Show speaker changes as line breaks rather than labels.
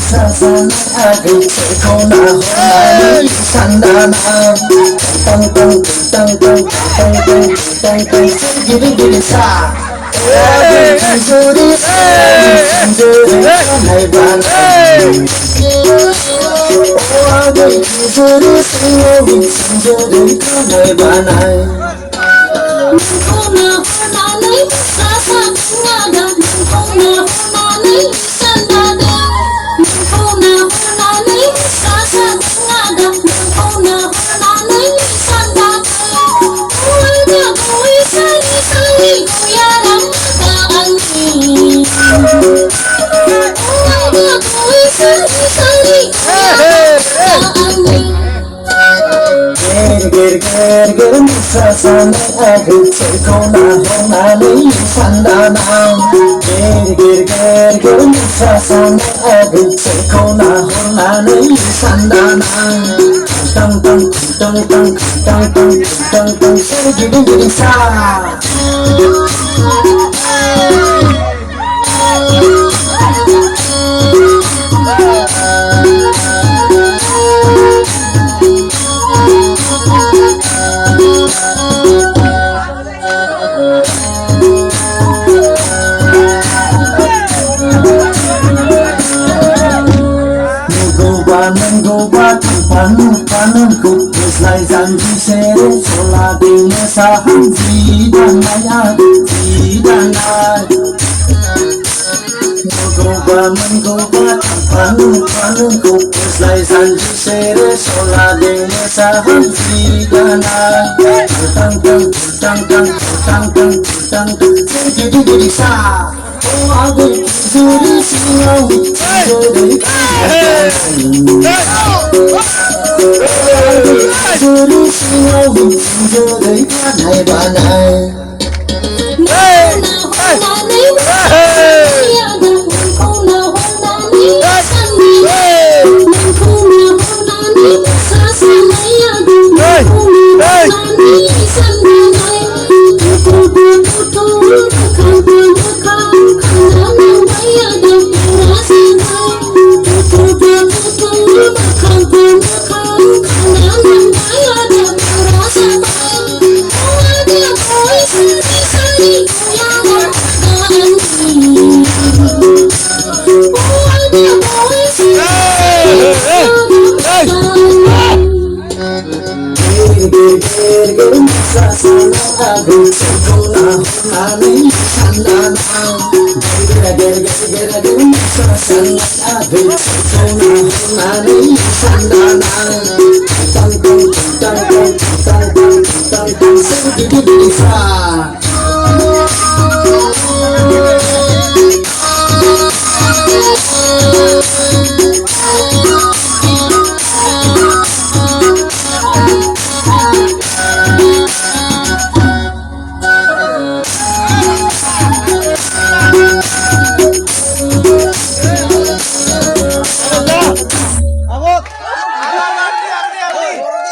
sana adik sekona honai sandana tang tang tang tang tang tang tang tang gidi gidi sa adik suri suri hai bana adik suri suri hai bana
không nào na lấy xa xa nga đập không nào na lấy san đa đa không nào na lấy xa xa nga đập không nào na lấy san đa đa ôi đa ôi sai sai ya lắm ta anh ôi đa ôi sai sai ya ta anh
ger ger ger sa sana adik sekona honai sandana ger ger ger ger sa sana adik sekona honai sandana tang tang tang tang tang tang tang tang gidi gidi sa panenku selai janji sere sola dene saham jidanai mengoba panenku selai janji sere sola dene saham jidanai tang tang tang tang tang tang tang tang gidi gidi sa oh adik suri sinau suri suri sinau suri hai bana adik sekona honai sandana ger ger ger sa sana adik sekona honai sandana tang tang tang tang tang tang tang gidi gidi sa